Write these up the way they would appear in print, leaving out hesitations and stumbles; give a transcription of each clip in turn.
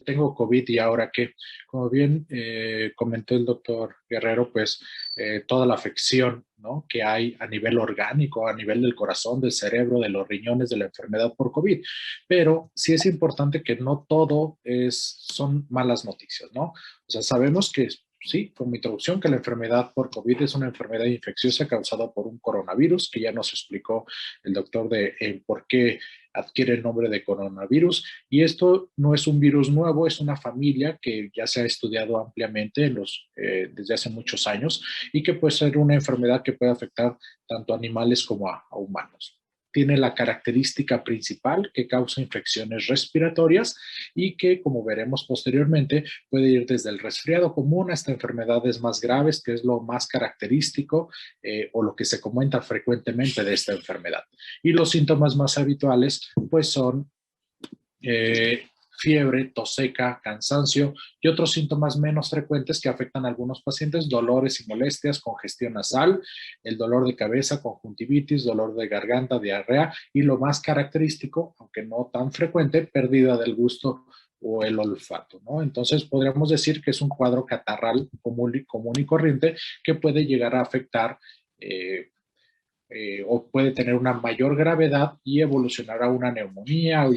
tengo COVID y ahora qué. Como bien comentó el doctor Guerrero, pues toda la afección, ¿no?, que hay a nivel orgánico, a nivel del corazón, del cerebro, de los riñones, de la enfermedad por COVID. Pero sí es importante que no todo son malas noticias, ¿no? O sea, sabemos que sí, como introducción, que la enfermedad por COVID es una enfermedad infecciosa causada por un coronavirus, que ya nos explicó el doctor de por qué adquiere el nombre de coronavirus. Y esto no es un virus nuevo, es una familia que ya se ha estudiado ampliamente desde hace muchos años y que puede ser una enfermedad que puede afectar tanto a animales como a humanos. Tiene la característica principal que causa infecciones respiratorias y que, como veremos posteriormente, puede ir desde el resfriado común hasta enfermedades más graves, que es lo más característico o lo que se comenta frecuentemente de esta enfermedad. Y los síntomas más habituales, pues son eh, fiebre, tos seca, cansancio y otros síntomas menos frecuentes que afectan a algunos pacientes: dolores y molestias, congestión nasal, el dolor de cabeza, conjuntivitis, dolor de garganta, diarrea y lo más característico, aunque no tan frecuente, pérdida del gusto o el olfato, ¿no? Entonces podríamos decir que es un cuadro catarral común y corriente que puede llegar a afectar o puede tener una mayor gravedad y evolucionar a una neumonía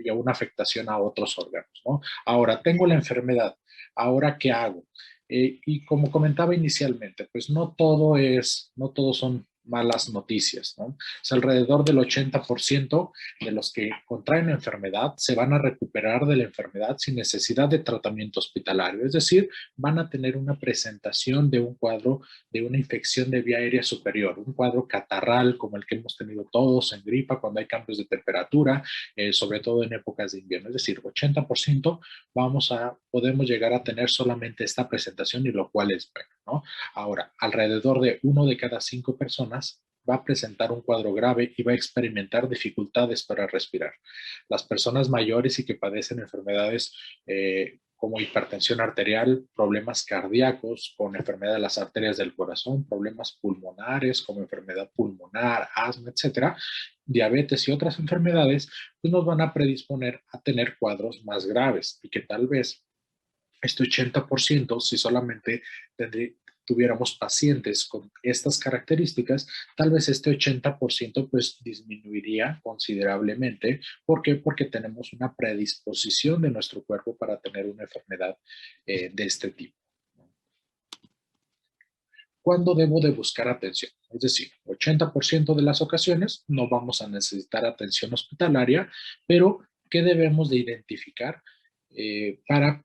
y a una afectación a otros órganos, ¿no? Ahora, tengo la enfermedad, ¿ahora qué hago? Y como comentaba inicialmente, pues no todo son malas noticias, ¿no? O sea, alrededor del 80% de los que contraen la enfermedad se van a recuperar de la enfermedad sin necesidad de tratamiento hospitalario, es decir, van a tener una presentación de un cuadro de una infección de vía aérea superior, un cuadro catarral como el que hemos tenido todos en gripa cuando hay cambios de temperatura, sobre todo en épocas de invierno. Es decir, 80% podemos llegar a tener solamente esta presentación, y lo cual es bueno, ¿no? Ahora, alrededor de 1 de cada 5 personas va a presentar un cuadro grave y va a experimentar dificultades para respirar. Las personas mayores y que padecen enfermedades como hipertensión arterial, problemas cardíacos con enfermedad de las arterias del corazón, problemas pulmonares como enfermedad pulmonar, asma, etcétera, diabetes y otras enfermedades, pues nos van a predisponer a tener cuadros más graves y que tal vez este 80%, si solamente tuviéramos pacientes con estas características, tal vez este 80% pues disminuiría considerablemente. ¿Por qué? Porque tenemos una predisposición de nuestro cuerpo para tener una enfermedad de este tipo. ¿Cuándo debo de buscar atención? Es decir, 80% de las ocasiones no vamos a necesitar atención hospitalaria, pero ¿qué debemos de identificar para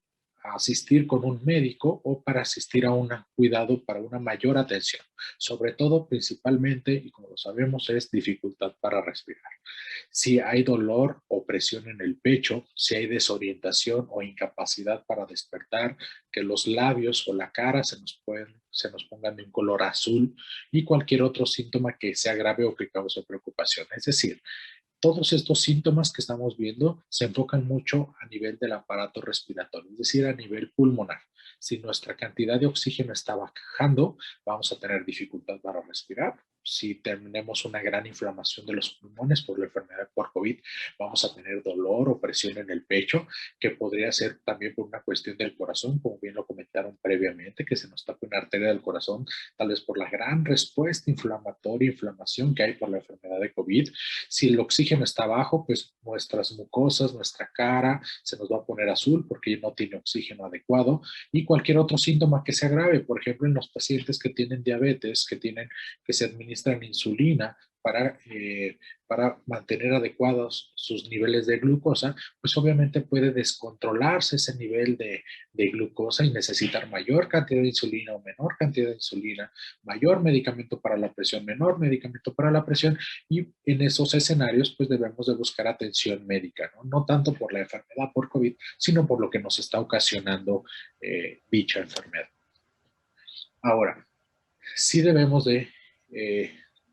asistir con un médico o para asistir a un cuidado para una mayor atención? Sobre todo, principalmente, y como lo sabemos, es dificultad para respirar. Si hay dolor o presión en el pecho, si hay desorientación o incapacidad para despertar, que los labios o la cara se nos pongan de un color azul y cualquier otro síntoma que sea grave o que cause preocupación. Es decir, todos estos síntomas que estamos viendo se enfocan mucho a nivel del aparato respiratorio, es decir, a nivel pulmonar. Si nuestra cantidad de oxígeno está bajando, vamos a tener dificultad para respirar. Si tenemos una gran inflamación de los pulmones por la enfermedad por COVID, vamos a tener dolor o presión en el pecho, que podría ser también por una cuestión del corazón, como bien lo comentaron previamente, que se nos tapa una arteria del corazón, tal vez por la gran respuesta inflamatoria, inflamación que hay por la enfermedad de COVID. Si el oxígeno está bajo, pues nuestras mucosas, nuestra cara se nos va a poner azul porque no tiene oxígeno adecuado, y cualquier otro síntoma que sea grave, por ejemplo, en los pacientes que tienen diabetes, que se administran insulina para mantener adecuados sus niveles de glucosa, pues obviamente puede descontrolarse ese nivel de glucosa y necesitar mayor cantidad de insulina o menor cantidad de insulina, mayor medicamento para la presión, menor medicamento para la presión, y en esos escenarios pues debemos de buscar atención médica, ¿no? No tanto por la enfermedad por COVID, sino por lo que nos está ocasionando dicha enfermedad. Ahora, sí debemos de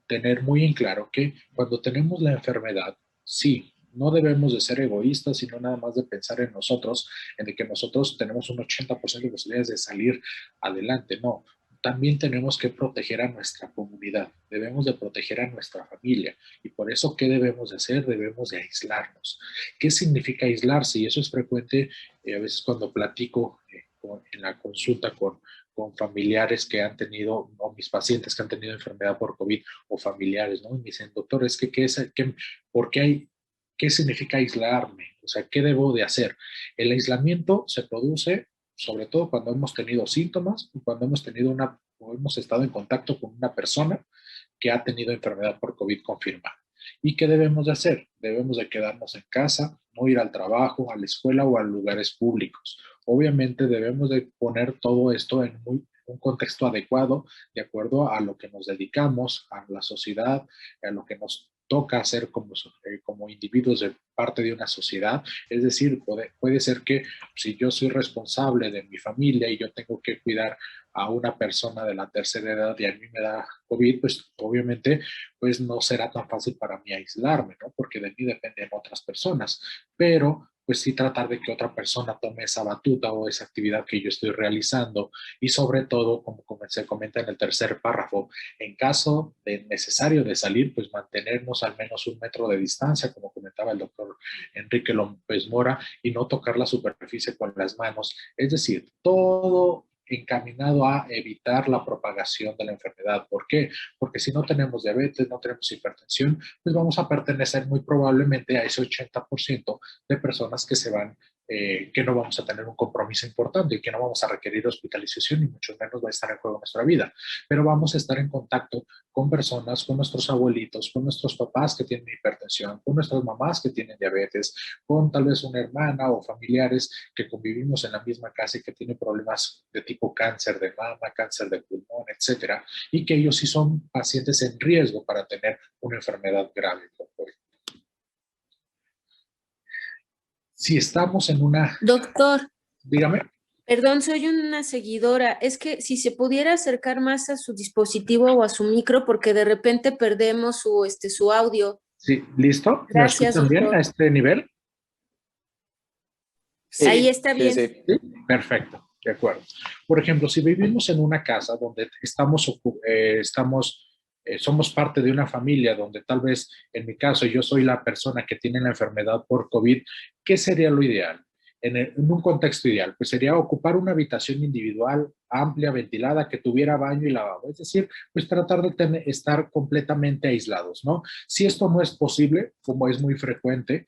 tener muy en claro que cuando tenemos la enfermedad, sí, no debemos de ser egoístas, sino nada más de pensar en nosotros, en de que nosotros tenemos un 80% de posibilidades de salir adelante. No, también tenemos que proteger a nuestra comunidad, debemos de proteger a nuestra familia. Y por eso, ¿qué debemos de hacer? Debemos de aislarnos. ¿Qué significa aislarse? Y eso es frecuente a veces cuando platico en la consulta con familiares que han tenido, o mis pacientes que han tenido enfermedad por COVID o familiares, ¿no? Y me dicen, doctor, es que, ¿por qué hay, qué significa aislarme? O sea, ¿qué debo de hacer? El aislamiento se produce sobre todo cuando hemos tenido síntomas o cuando hemos tenido o hemos estado en contacto con una persona que ha tenido enfermedad por COVID confirmada. ¿Y qué debemos de hacer? Debemos de quedarnos en casa, no ir al trabajo, a la escuela o a lugares públicos. Obviamente debemos de poner todo esto en un contexto adecuado, de acuerdo a lo que nos dedicamos, a la sociedad, a lo que nos toca hacer como individuos de parte de una sociedad. Es decir, puede ser que si yo soy responsable de mi familia y yo tengo que cuidar a una persona de la tercera edad y a mí me da COVID, pues obviamente pues no será tan fácil para mí aislarme, ¿no? Porque de mí dependen otras personas, pero pues sí tratar de que otra persona tome esa batuta o esa actividad que yo estoy realizando y sobre todo, como se comenta en el tercer párrafo, en caso de necesario de salir, pues mantenernos al menos 1 metro de distancia, como comentaba el doctor Enrique López Mora, y no tocar la superficie con las manos. Es decir, todo encaminado a evitar la propagación de la enfermedad. ¿Por qué? Porque si no tenemos diabetes, no tenemos hipertensión, pues vamos a pertenecer muy probablemente a ese 80% de personas que se van, que no vamos a tener un compromiso importante y que no vamos a requerir hospitalización y mucho menos va a estar en juego nuestra vida. Pero vamos a estar en contacto con personas, con nuestros abuelitos, con nuestros papás que tienen hipertensión, con nuestras mamás que tienen diabetes, con tal vez una hermana o familiares que convivimos en la misma casa y que tienen problemas de tipo cáncer de mama, cáncer de pulmón, etcétera, y que ellos sí son pacientes en riesgo para tener una enfermedad grave. Si estamos en una... Doctor, Dígame. perdón, soy una seguidora. Es que si se pudiera acercar más a su dispositivo o a su micro, porque de repente perdemos su audio. Sí, ¿listo? ¿Me Gracias, escuchan bien a doctor. este nivel? Ahí Sí, está sí, bien. sí. Sí, perfecto, de acuerdo. Por ejemplo, si vivimos en una casa donde somos parte de una familia donde tal vez, en mi caso, yo soy la persona que tiene la enfermedad por COVID, ¿qué sería lo ideal? En un contexto ideal, pues sería ocupar una habitación individual, amplia, ventilada, que tuviera baño y lavabo. Es decir, pues tratar de estar completamente aislados, ¿no? Si esto no es posible, como es muy frecuente,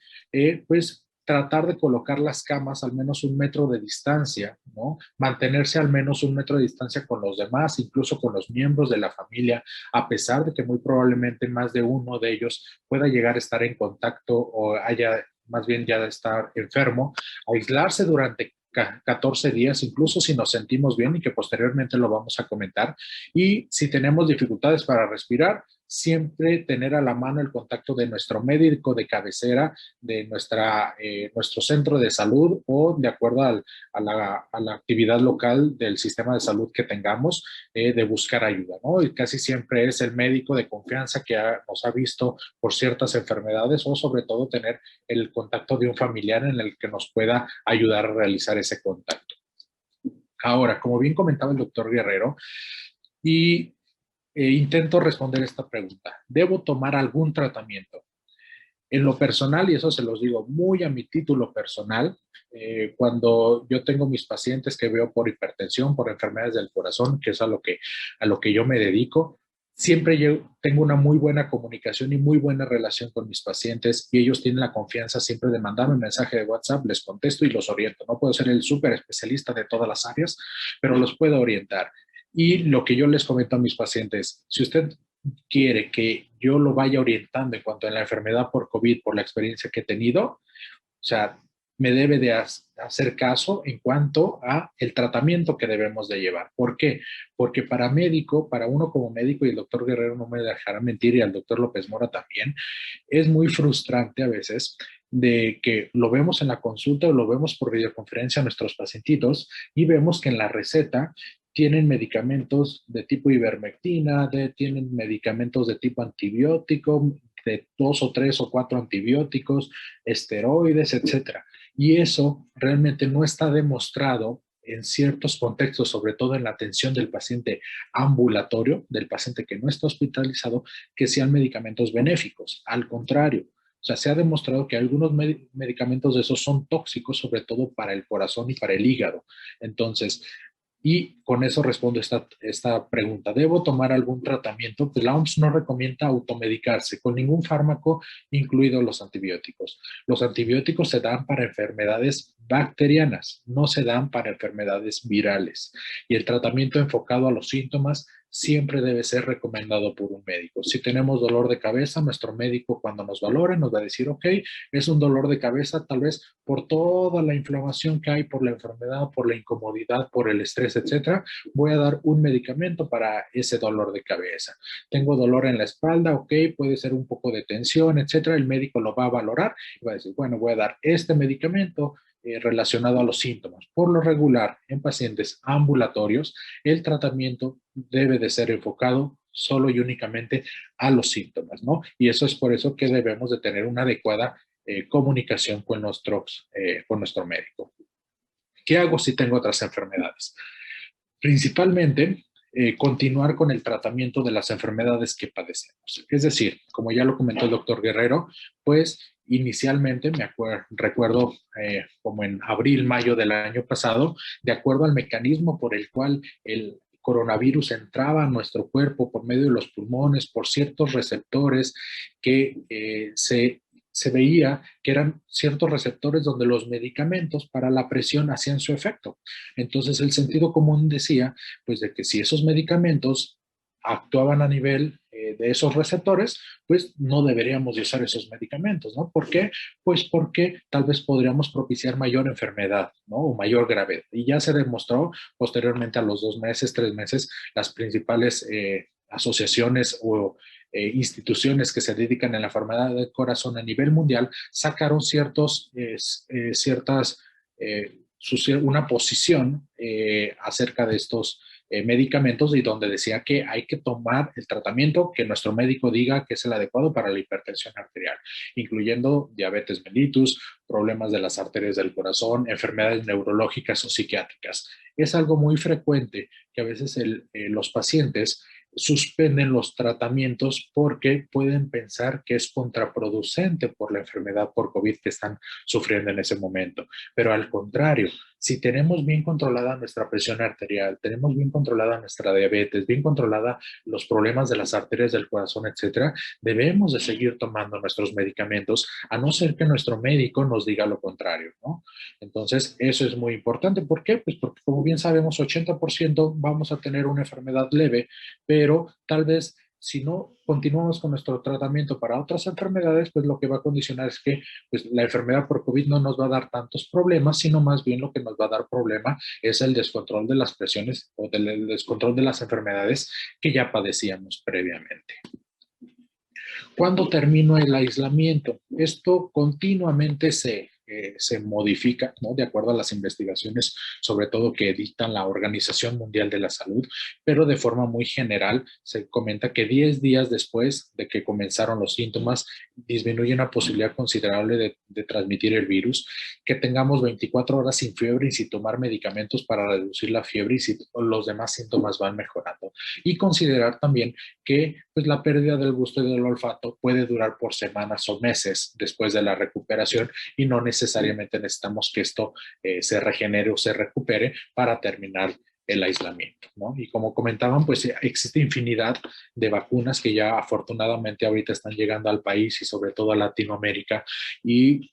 pues tratar de colocar las camas al menos 1 metro de distancia, ¿no? Mantenerse al menos 1 metro de distancia con los demás, incluso con los miembros de la familia, a pesar de que muy probablemente más de uno de ellos pueda llegar a estar en contacto o haya más bien ya de estar enfermo, aislarse durante 14 días, incluso si nos sentimos bien y que posteriormente lo vamos a comentar. Y si tenemos dificultades para respirar, siempre tener a la mano el contacto de nuestro médico de cabecera, de nuestro centro de salud o de acuerdo a la actividad local del sistema de salud que tengamos, de buscar ayuda, ¿no? Y casi siempre es el médico de confianza que nos ha visto por ciertas enfermedades o sobre todo tener el contacto de un familiar en el que nos pueda ayudar a realizar ese contacto. Ahora, como bien comentaba el doctor Guerrero, y intento responder esta pregunta, ¿debo tomar algún tratamiento? En lo personal, y eso se los digo muy a mi título personal, cuando yo tengo mis pacientes que veo por hipertensión, por enfermedades del corazón, que es a lo que yo me dedico, siempre yo tengo una muy buena comunicación y muy buena relación con mis pacientes y ellos tienen la confianza siempre de mandarme un mensaje de WhatsApp, les contesto y los oriento. No puedo ser el súper especialista de todas las áreas, pero los puedo orientar. Y lo que yo les comento a mis pacientes, si usted quiere que yo lo vaya orientando en cuanto a la enfermedad por COVID, por la experiencia que he tenido, o sea, me debe de hacer caso en cuanto a el tratamiento que debemos de llevar. ¿Por qué? Porque para uno como médico, y el doctor Guerrero no me dejará mentir, y al doctor López Mora también, es muy frustrante a veces de que lo vemos en la consulta o lo vemos por videoconferencia a nuestros pacientitos y vemos que en la receta tienen medicamentos de tipo ivermectina, tienen medicamentos de tipo antibiótico, de 2 o 3 o 4 antibióticos, esteroides, etcétera. Y eso realmente no está demostrado en ciertos contextos, sobre todo en la atención del paciente ambulatorio, del paciente que no está hospitalizado, que sean medicamentos benéficos. Al contrario, o sea, se ha demostrado que algunos medicamentos de esos son tóxicos, sobre todo para el corazón y para el hígado. Entonces, y con eso respondo esta pregunta. ¿Debo tomar algún tratamiento? Pues la OMS no recomienda automedicarse con ningún fármaco, incluidos los antibióticos. Los antibióticos se dan para enfermedades bacterianas, no se dan para enfermedades virales. Y el tratamiento enfocado a los síntomas siempre debe ser recomendado por un médico. Si tenemos dolor de cabeza, nuestro médico cuando nos valore nos va a decir, ok, es un dolor de cabeza tal vez por toda la inflamación que hay, por la enfermedad, por la incomodidad, por el estrés, etcétera. Voy a dar un medicamento para ese dolor de cabeza. Tengo dolor en la espalda, ok, puede ser un poco de tensión, etcétera. El médico lo va a valorar y va a decir, bueno, voy a dar este medicamento relacionado a los síntomas. Por lo regular, en pacientes ambulatorios, el tratamiento debe de ser enfocado solo y únicamente a los síntomas, ¿no? Y eso es por eso que debemos de tener una adecuada comunicación con nuestro médico. ¿Qué hago si tengo otras enfermedades? Principalmente, continuar con el tratamiento de las enfermedades que padecemos. Es decir, como ya lo comentó el doctor Guerrero, pues inicialmente, recuerdo como en abril, mayo del año pasado, de acuerdo al mecanismo por el cual el coronavirus entraba a nuestro cuerpo por medio de los pulmones, por ciertos receptores que se veía que eran ciertos receptores donde los medicamentos para la presión hacían su efecto. Entonces el sentido común decía, pues de que si esos medicamentos actuaban a nivel de esos receptores, pues no deberíamos de usar esos medicamentos, ¿no? ¿Por qué? Pues porque tal vez podríamos propiciar mayor enfermedad, ¿no? O mayor gravedad. Y ya se demostró posteriormente a los 2 meses, 3 meses, las principales asociaciones o instituciones que se dedican a la enfermedad del corazón a nivel mundial sacaron una posición acerca de estos medicamentos y donde decía que hay que tomar el tratamiento que nuestro médico diga que es el adecuado para la hipertensión arterial, incluyendo diabetes mellitus, problemas de las arterias del corazón, enfermedades neurológicas o psiquiátricas. Es algo muy frecuente que a veces los pacientes suspenden los tratamientos porque pueden pensar que es contraproducente por la enfermedad por COVID que están sufriendo en ese momento. Pero al contrario, si tenemos bien controlada nuestra presión arterial, tenemos bien controlada nuestra diabetes, bien controlada los problemas de las arterias del corazón, etcétera, debemos de seguir tomando nuestros medicamentos, a no ser que nuestro médico nos diga lo contrario, ¿no? Entonces, eso es muy importante. ¿Por qué? Pues porque, como bien sabemos, 80% vamos a tener una enfermedad leve, pero tal vez si no continuamos con nuestro tratamiento para otras enfermedades, pues lo que va a condicionar es que pues, la enfermedad por COVID no nos va a dar tantos problemas, sino más bien lo que nos va a dar problema es el descontrol de las presiones o el descontrol de las enfermedades que ya padecíamos previamente. ¿Cuándo termino el aislamiento? Esto continuamente se modifica, ¿no? De acuerdo a las investigaciones, sobre todo que dictan la Organización Mundial de la Salud, pero de forma muy general se comenta que 10 días después de que comenzaron los síntomas disminuye una posibilidad considerable de transmitir el virus, que tengamos 24 horas sin fiebre y sin tomar medicamentos para reducir la fiebre y si los demás síntomas van mejorando. Y considerar también que pues, la pérdida del gusto y del olfato puede durar por semanas o meses después de la recuperación y no necesariamente necesitamos que esto se regenere o se recupere para terminar el aislamiento, ¿no? Y como comentaban, pues existe infinidad de vacunas que ya afortunadamente ahorita están llegando al país y sobre todo a Latinoamérica y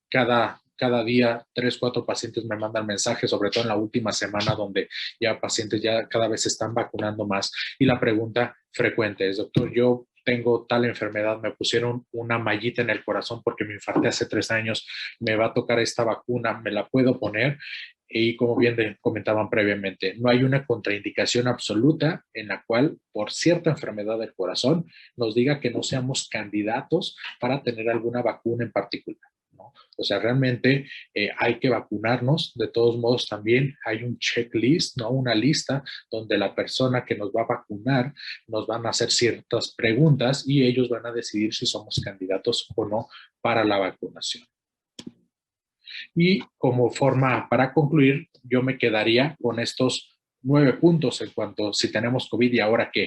cada día 3, 4 pacientes me mandan mensajes, sobre todo en la última semana donde ya pacientes ya cada vez se están vacunando más y la pregunta frecuente es, doctor, yo tengo tal enfermedad, me pusieron una mallita en el corazón porque me infarté hace 3 años, me va a tocar esta vacuna, ¿me la puedo poner? Y como bien comentaban previamente, no hay una contraindicación absoluta en la cual por cierta enfermedad del corazón nos diga que no seamos candidatos para tener alguna vacuna en particular, ¿no? O sea, realmente hay que vacunarnos. De todos modos, también hay un checklist, ¿no? Una lista donde la persona que nos va a vacunar nos van a hacer ciertas preguntas y ellos van a decidir si somos candidatos o no para la vacunación. Y como forma, para concluir, yo me quedaría con estos 9 puntos en cuanto si tenemos COVID y ahora qué.